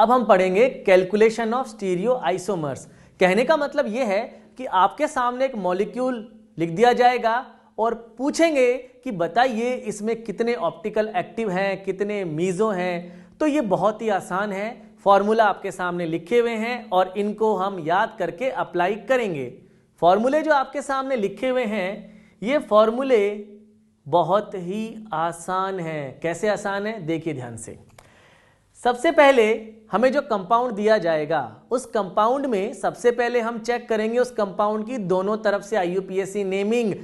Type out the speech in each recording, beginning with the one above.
अब हम पढ़ेंगे कैलकुलेशन ऑफ स्टीरियो आइसोमर्स। कहने का मतलब यह है कि आपके सामने एक मॉलिक्यूल लिख दिया जाएगा और पूछेंगे कि बताइए इसमें कितने ऑप्टिकल एक्टिव हैं, कितने मीजो हैं। तो ये बहुत ही आसान है, फॉर्मूला आपके सामने लिखे हुए हैं और इनको हम याद करके अप्लाई करेंगे। फॉर्मूले जो आपके सामने लिखे हुए हैं, ये फॉर्मूले बहुत ही आसान हैं। कैसे आसान है, देखिए ध्यान से। सबसे पहले हमें जो कंपाउंड दिया जाएगा, उस कंपाउंड में सबसे पहले हम चेक करेंगे उस कंपाउंड की दोनों तरफ से IUPAC नेमिंग।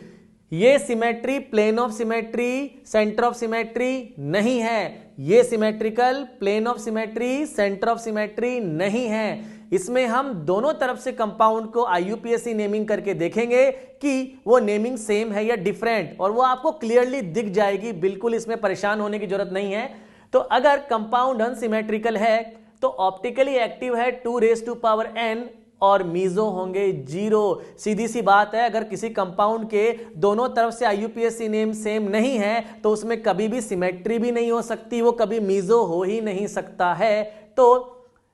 ये symmetry, plane of symmetry, centre of symmetry नहीं है। ये symmetrical, plane of symmetry, centre of symmetry नहीं है। इसमें हम दोनों तरफ से कंपाउंड को IUPAC नेमिंग करके देखेंगे कि वो नेमिंग सेम है या डिफरेंट, और वो आपको क्लियरली दिख जाएगी। बिल्कुल इसमें परेशान होने की जरूरत नहीं है। तो अगर कंपाउंड अनसिमेट्रिकल है तो ऑप्टिकली एक्टिव है 2n और मीजो होंगे 0। सीधी सी बात है, अगर किसी कंपाउंड के दोनों तरफ से IUPAC नेम सेम नहीं है तो उसमें कभी भी सिमेट्री भी नहीं हो सकती, वो कभी मीजो हो ही नहीं सकता है। तो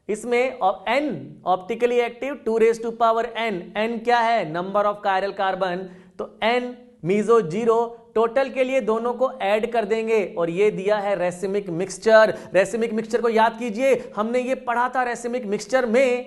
इसमें n optically active 2n, n क्या है, नंबर ऑफ कायरल कार्बन, तो n मीजो 0। टोटल के लिए दोनों को ऐड कर देंगे और ये दिया है रेसिमिक मिक्सचर। रेसिमिक मिक्सचर को याद कीजिए, हमने ये पढ़ा था रेसिमिक मिक्सचर में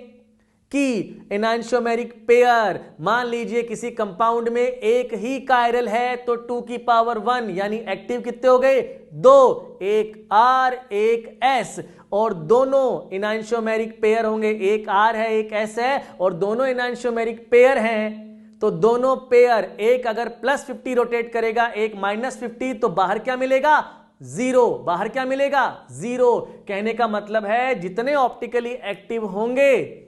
कि एनांशियोमेरिक पेयर, मान लीजिए किसी कंपाउंड में एक ही कायरल है तो 2 की पावर 1, यानी एक्टिव कितने हो गए, 2, एक R एक S, और दोनों एनांशियोमेरिक पेयर होंगे, एक R है एक S है, और दोनों एनांशियोमेरिक पेयर हैं। तो दोनों पेयर, एक अगर +50 रोटेट करेगा, एक -50, तो बाहर क्या मिलेगा, 0। बाहर क्या मिलेगा, 0। कहने का मतलब है जितने ऑप्टिकली एक्टिव होंगे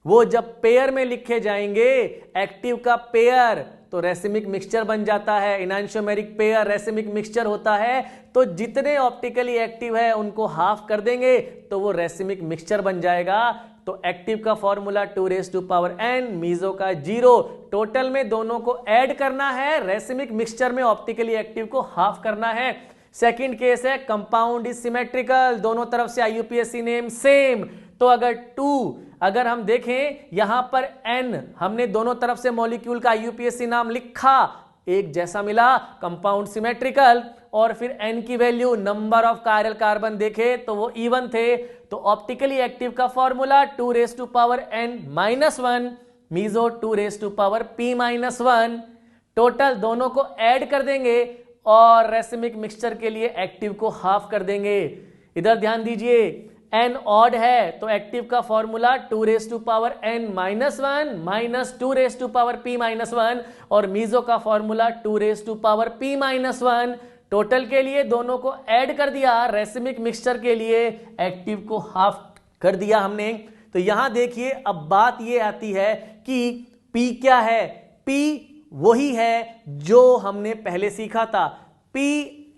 वो जब पेयर में लिखे जाएंगे, एक्टिव का पेयर, तो रेसिमिक मिक्सचर बन जाता है। एनांशियोमेरिक पेयर रेसिमिक मिक्सचर होता है, तो जितने ऑप्टिकली एक्टिव है उनको हाफ कर देंगे तो वो रेसिमिक मिक्सचर बन जाएगा। तो एक्टिव का फॉर्मूला 2n, मीजो का 0। टोटल में दोनों को ऐड करना है, रेसिमिक मिक्सचर में ऑप्टिकली एक्टिव को हाफ करना है। सेकंड केस है कंपाउंड इज सिमेट्रिकल, दोनों तरफ से IUPAC नेम सेम। तो अगर हम देखें यहां पर n, हमने दोनों तरफ से मॉलिक्यूल का IUPAC नाम लिखा, एक जैसा मिला, कंपाउंड सिमेट्रिकल, और फिर n की value, number of chiral carbon देखे तो वो इवन थे। तो ऑप्टिकली एक्टिव का formula 2n-1, meso 2p-1। Total दोनों को ऐड कर देंगे और रेसिमिक मिक्सचर के लिए एक्टिव को हाफ कर देंगे। इधर ध्यान दीजिए, n ऑड है तो एक्टिव का फॉर्मूला 2n-1 -2p-1, और मीजो का फॉर्मूला 2p-1। टोटल के लिए दोनों को ऐड कर दिया, रेसिमिक मिक्सचर के लिए एक्टिव को हाफ कर दिया हमने। तो यहां देखिए अब बात ये आती है कि P क्या है। P वही है जो हमने पहले सीखा था, P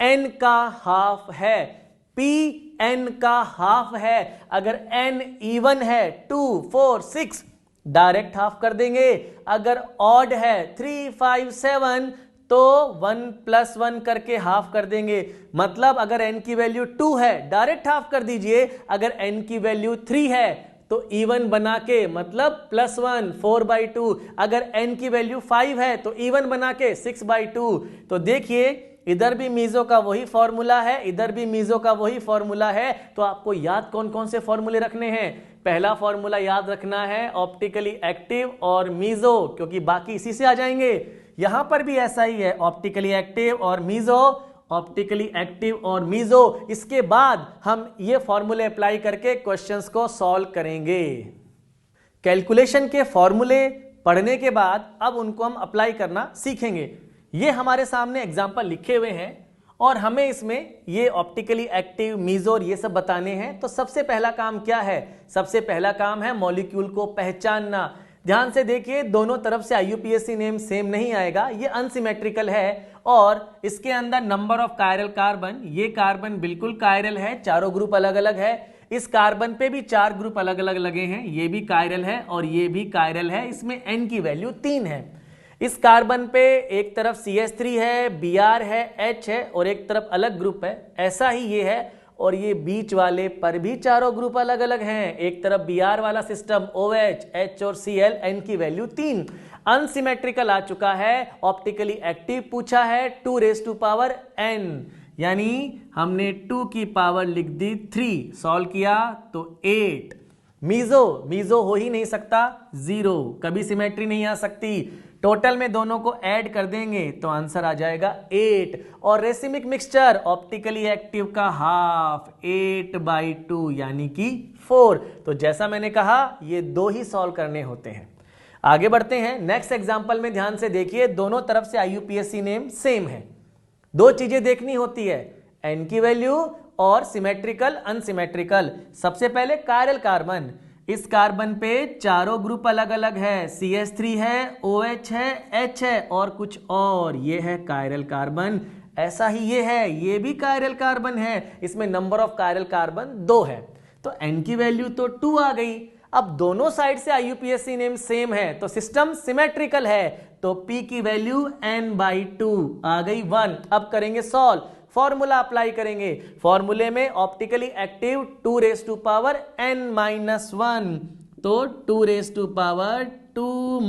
n का हाफ है। P n का हाफ है। अगर n इवन है 2, 4, 6, डायरेक्ट हाफ कर देंगे। अगर ऑड है 3, 5, 7, तो 1 + 1 करके हाफ कर देंगे। मतलब अगर n की वैल्यू 2 है डायरेक्ट हाफ कर दीजिए, अगर n की वैल्यू 3 है तो इवन बना के, मतलब +1, 4/2। अगर n की वैल्यू 5 है तो इवन बना के 6/2। तो देखिए इधर भी मीजो का वही फॉर्मूला है, इधर भी मीजो का वही फॉर्मूला है। तो आपको याद कौन कौन से फॉर्मूले रखने हैं। पहला फॉर्मूला याद रखना है ऑप्टिकली एक्टिव और मीजो, क्योंकि बाकी इसी से आ जाएंगे। यहां पर भी ऐसा ही है, ऑप्टिकली एक्टिव और मीजो, ऑप्टिकली एक्टिव और मीजो। इसके बाद हम ये फॉर्मूले अप्लाई करके क्वेश्चंस को सॉल्व करेंगे। कैलकुलेशन के फॉर्मूले पढ़ने के बाद अब उनको हम अप्लाई करना सीखेंगे। ये हमारे सामने एग्जाम्पल लिखे हुए हैं और हमें इसमें ये ऑप्टिकली एक्टिव, मीजो और ये सब बताने हैं। तो सबसे पहला काम क्या है, सबसे पहला काम है मॉलिक्यूल को पहचानना। ध्यान से देखिए, दोनों तरफ से IUPAC नेम सेम नहीं आएगा, ये अनसिमेट्रिकल है और इसके अंदर नंबर ऑफ कायरल कार्बन, ये कार्बन बिल्कुल कायरल है, चारों ग्रुप अलग अलग है। इस कार्बन पे भी 4 ग्रुप अलग अलग लगे हैं, ये भी कायरल है और ये भी कायरल है। इसमें n की वैल्यू 3 है। इस कार्बन पे एक तरफ CH3 है, Br है, H है और एक तरफ अलग ग्रुप है, ऐसा ही ये है। और ये बीच वाले पर भी चारों ग्रुप अलग अलग हैं। एक तरफ Br वाला सिस्टम OH, H और Cl, N की वैल्यू 3। अनसिमेट्रिकल आ चुका है, ऑप्टिकली एक्टिव पूछा है 2n, यानी हमने 2 की पावर लिख दी 3, सॉल्व किया तो 8। मीजो हो ही नहीं सकता, 0, कभी सिमेट्री नहीं आ सकती। टोटल में दोनों को ऐड कर देंगे तो आंसर आ जाएगा 8। और रेसिमिक मिक्सचर ऑप्टिकली एक्टिव का हाफ 8/2 यानी कि 4। तो जैसा मैंने कहा ये 2 ही सॉल्व करने होते हैं। आगे बढ़ते हैं नेक्स्ट एग्जांपल में, ध्यान से देखिए, दोनों तरफ से IUPAC नेम सेम है। 2 चीजें देखनी होती है, N की वैल्यू और सिमेट्रिकल अनसिमेट्रिकल। सबसे पहले कायरल कार्बन, इस कार्बन पे चारों ग्रुप अलग अलग है, CH3 है, OH है, H है और कुछ और, ये है कायरल कार्बन। ऐसा ही ये है, ये भी कायरल कार्बन है, इसमें नंबर ऑफ कायरल कार्बन 2 है। तो N की वैल्यू तो 2 आ गई। अब दोनों साइड से IUPAC नेम सेम है तो सिस्टम सिमेट्रिकल है, तो P की वैल्यू N/2 आ गई 1। अब करेंगे सॉल्व, फॉर्मूला अप्लाई करेंगे। फॉर्मूले में ऑप्टिकली एक्टिव 2n-1, तो 2n-2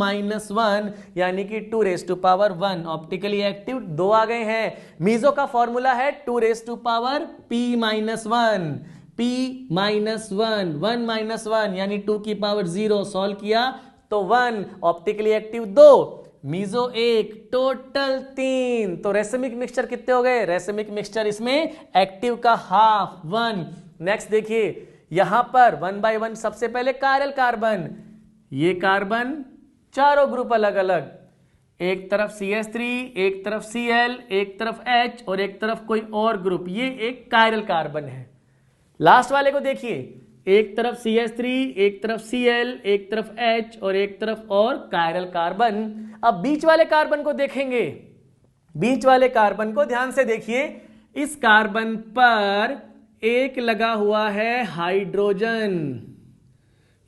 यानी कि 2n-1। ऑप्टिकली एक्टिव 2 आ गए हैं। मीजो का फॉर्मूला है 2p-1, P-1 यानी 2 की पावर 0, सॉल्व किया तो 1। Optically active 2, meso 1, total 3। तो रेसिमिक मिक्सचर कितने हो गए? रेसिमिक मिक्सचर इसमें एक्टिव का हाफ 1। नेक्स्ट देखिए, यहां पर 1 by 1 सबसे पहले कायरल कार्बन, ये कार्बन चारों ग्रुप अलग अलग, एक तरफ CH3, एक तरफ Cl, एक तरफ H और एक तरफ कोई और ग्रुप, ये एक कायरल कार्बन है। लास्ट वाले को देखिए, एक तरफ CH3, एक तरफ Cl, एक तरफ H और एक तरफ और कायरल कार्बन। अब बीच वाले कार्बन को देखेंगे, बीच वाले कार्बन को ध्यान से देखिए, इस कार्बन पर एक लगा हुआ है हाइड्रोजन,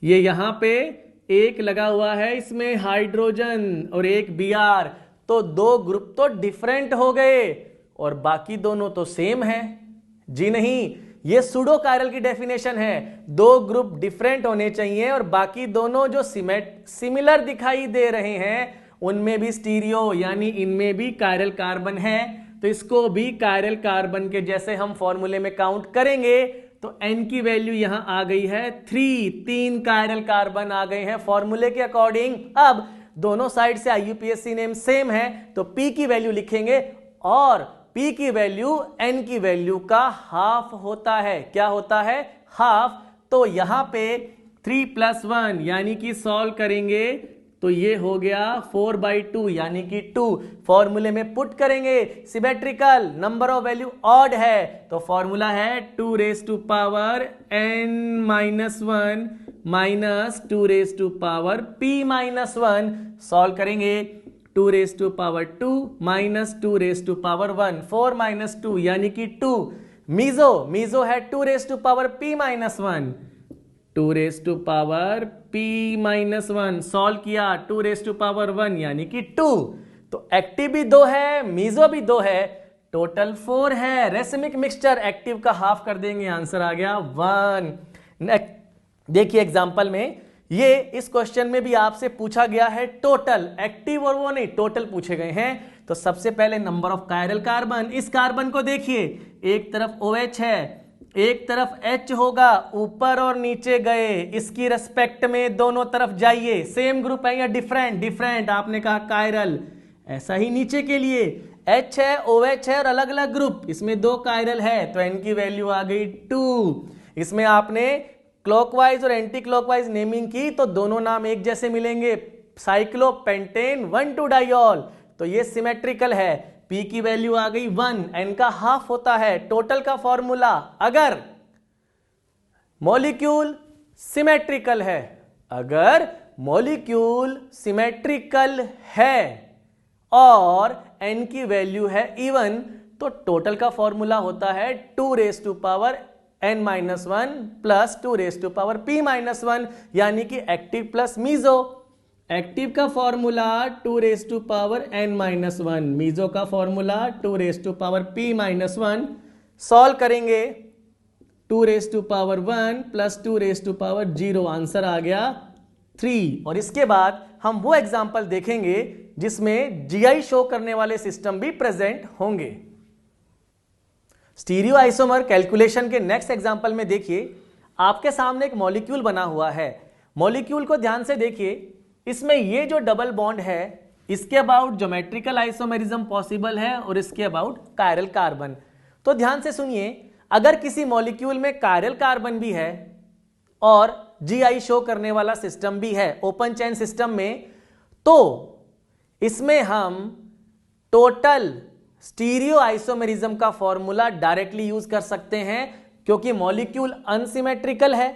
ये यहां पे एक लगा हुआ है इसमें हाइड्रोजन और एक Br, तो 2 ग्रुप तो डिफरेंट हो गए और बाकी दोनों तो सेम है। जी नहीं, ये सूडो कायरल की डेफिनेशन है, 2 ग्रुप डिफरेंट होने चाहिए और बाकी दोनों जो सिमिलर दिखाई दे रहे हैं उनमें भी स्टीरियो यानी इनमें भी कायरल कार्बन है, तो इसको भी कायरल कार्बन के जैसे हम फॉर्मूले में काउंट करेंगे तो N की वैल्यू यहां आ गई है 3 कायरल कार्बन आ गए हैं फॉर्मूले के अकॉर्डिंग। अब दोनों साइड से IUPAC नेम सेम है तो P की वैल्यू लिखेंगे और P की वैल्यू N की वैल्यू का हाफ होता है। क्या होता है? हाफ। तो यहां पे 3 + 1 यानी कि सॉल्व करेंगे तो ये हो गया 4/2 यानी कि 2। फॉर्मूले में पुट करेंगे, symmetrical, number of value odd है तो फॉर्मूला है 2n-1 - 2p-1। सॉल्व करेंगे 2n-2 - 2n-1, 4 - 2 यानी कि 2। मीजो है 2n-p-1, 2n-p-1, सॉल्व किया 2n-1 यानी कि 2। तो एक्टिव भी 2 है, मीजो भी 2 है, टोटल 4 है। रेसिमिक मिक्सचर एक्टिव का हाफ कर देंगे, आंसर आ गया 1। देखिए एग्जांपल में, ये इस क्वेश्चन में भी आपसे पूछा गया है टोटल, एक्टिव और वो नहीं, टोटल पूछे गए हैं। तो सबसे पहले नंबर ऑफ कायरल कार्बन, इस कार्बन को देखिए, एक तरफ OH है, एक तरफ H होगा, ऊपर और नीचे गए, इसकी रेस्पेक्ट में दोनों तरफ जाइए, सेम ग्रुप है या डिफरेंट? डिफरेंट, आपने कहा कायरल। ऐसा ही नीचे के लिए H है, OH है और अलग अलग ग्रुप, इसमें 2 कायरल है तो N की वैल्यू आ गई 2। इसमें आपने क्लॉकवाइज और एंटी क्लॉकवाइज नेमिंग की तो दोनों नाम एक जैसे मिलेंगे, साइक्लोपेंटेन 1,2-डाइऑल, तो ये सिमेट्रिकल है। P की वैल्यू आ गई 1, N का हाफ होता है। टोटल का फॉर्मूला, अगर मॉलिक्यूल सिमेट्रिकल है, अगर मॉलिक्यूल सिमेट्रिकल है और N की वैल्यू है इवन, तो टोटल का फॉर्मूला होता है 2n-1 + 2p-1 यानी कि एक्टिव प्लस मीजो। एक्टिव का फॉर्मूला 2n-1, मीजो का फॉर्मूला 2p-1। सॉल्व करेंगे 2 raise to power 1 plus 2 raise to power 0, answer आ गया 3। और इसके बाद हम वो एग्जाम्पल देखेंगे जिसमें जीआई शो करने वाले सिस्टम भी प्रेजेंट होंगे। स्टीरियो आइसोमर कैलकुलेशन के नेक्स्ट एग्जाम्पल में देखिए, आपके सामने एक मॉलिक्यूल बना हुआ है। मॉलिक्यूल को ध्यान से देखिए, इसमें ये जो डबल बॉन्ड है इसके अबाउट ज्योमेट्रिकल आइसोमेरिज्म पॉसिबल है और इसके अबाउट कायरल कार्बन। तो ध्यान से सुनिए, अगर किसी मॉलिक्यूल में कायरल कार्बन भी है और जीआई शो करने वाला सिस्टम भी है ओपन चेन सिस्टम में, तो इसमें हम टोटल स्टीरियो आइसोमेरिज्म का फॉर्मूला डायरेक्टली यूज कर सकते हैं, क्योंकि मॉलिक्यूल अनसिमेट्रिकल है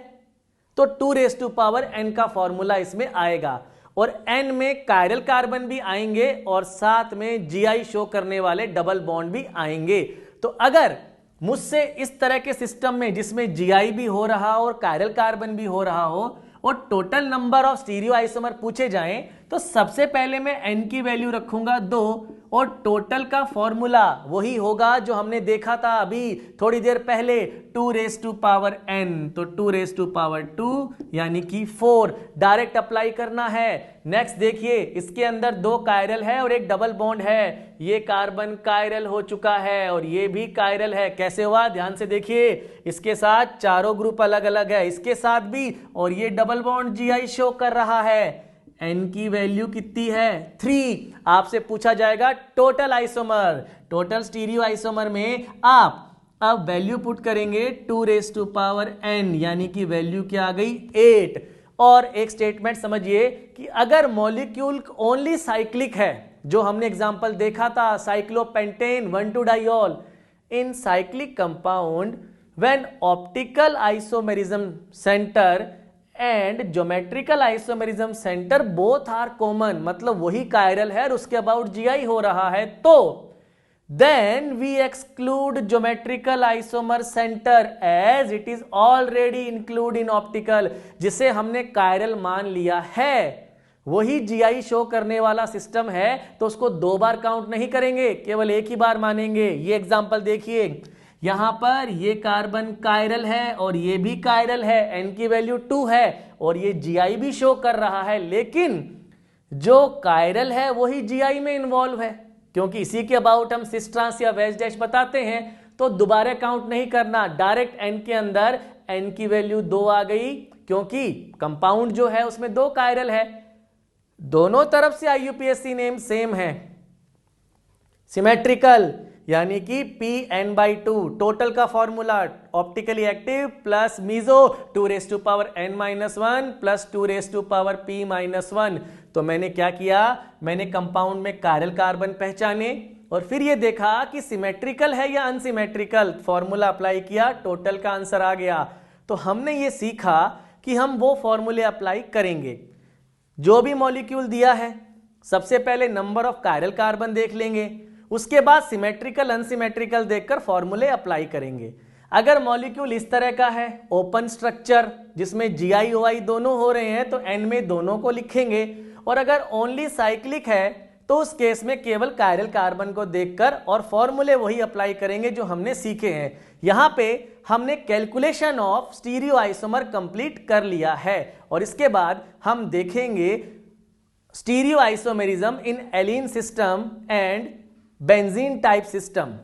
तो 2 रेज टू पावर n का फॉर्मूला इसमें आएगा और n में कायरल कार्बन भी आएंगे और साथ में जीआई शो करने वाले डबल बॉन्ड भी आएंगे। तो अगर मुझसे इस तरह के सिस्टम में जिसमें जीआई भी हो रहा हो और कायरल कार्बन भी हो रहा हो और total number of stereo isomer पूछे जाएं, तो सबसे पहले मैं n की वैल्यू रखूंगा 2 और टोटल का फॉर्मूला वही होगा जो हमने देखा था अभी थोड़ी देर पहले, 2 रेज टू पावर n। तो 2 रेज टू पावर 2 यानी कि 4 डायरेक्ट अप्लाई करना है। नेक्स्ट देखिए, इसके अंदर 2 कायरल है और एक डबल बॉन्ड है। ये कार्बन कायरल हो चुका है और ये भी कायरल है। कैसे हुआ, ध्यान से देखिए, इसके साथ चारों ग्रुप अलग अलग है, इसके साथ भी, और ये डबल बॉन्ड जीआई शो कर रहा है। n की वैल्यू कितनी है, 3। आपसे पूछा जाएगा total isomer, total stereo isomer में आप अब वैल्यू पुट करेंगे 2 रेज टू पावर n, यानी कि वैल्यू क्या आ गई 8। और एक स्टेटमेंट समझिए कि अगर मॉलिक्यूल ओनली साइक्लिक है, जो हमने एग्जांपल देखा था साइक्लोपेंटेन 1,2-डाइऑल, in cyclic compound when optical isomerism centre and geometrical isomerism centre both are common, मतलब वही कायरल है और उसके अबाउट जीआई हो रहा है, तो then we exclude geometrical isomer center as it is already included in optical, जिसे हमने कायरल मान लिया है, वही जीआई शो करने वाला सिस्टम है, तो उसको 2 बार काउंट नहीं करेंगे, केवल एक ही बार मानेंगे। ये एग्जांपल देखिए, यहां पर ये कार्बन कायरल है और ये भी कायरल है, n की वैल्यू 2 है और ये जीआई भी शो कर रहा है, लेकिन जो कायरल है वही जीआई में इन्वॉल्व है, क्योंकि इसी के अबाउट हम सिस ट्रांस या वेज डैश बताते हैं, तो दोबारा काउंट नहीं करना, डायरेक्ट n के अंदर n की वैल्यू 2 आ गई, क्योंकि कंपाउंड जो है उसमें 2 कायरल है। दोनों तरफ से IUPAC नेम सेम है, सिमेट्रिकल, यानी कि Pn/2, टोटल का formula optically active plus meso 2 raise to power n-1 plus 2 raise to power p-1। तो मैंने क्या किया, मैंने कंपाउंड में कायरल कार्बन पहचाने और फिर ये देखा कि सिमेट्रिकल है या अनसिमेट्रिकल, फॉर्मूला अप्लाई किया, टोटल का आंसर आ गया। तो हमने ये सीखा कि हम वो फॉर्मूले अप्लाई करेंगे। जो भी मॉलिक्यूल दिया है, सबसे पहले नंबर ऑफ कायरल कार्बन देख लेंगे, उसके बाद सिमेट्रिकल अनसिमेट्रिकल देखकर फॉर्मूले अप्लाई करेंगे। अगर मॉलिक्यूल इस तरह का है, ओपन स्ट्रक्चर जिसमें जीआई ओआई दोनों हो रहे हैं, तो n में दोनों को लिखेंगे, और अगर ओनली साइक्लिक है तो उस केस में केवल कायरल कार्बन को देखकर और फॉर्मूले वही अप्लाई करेंगे जो हमने सीखे हैं। यहां पे हमने calculation of stereo isomer complete कर लिया है और इसके बाद हम देखेंगे stereo isomerism in allene system and benzene type system.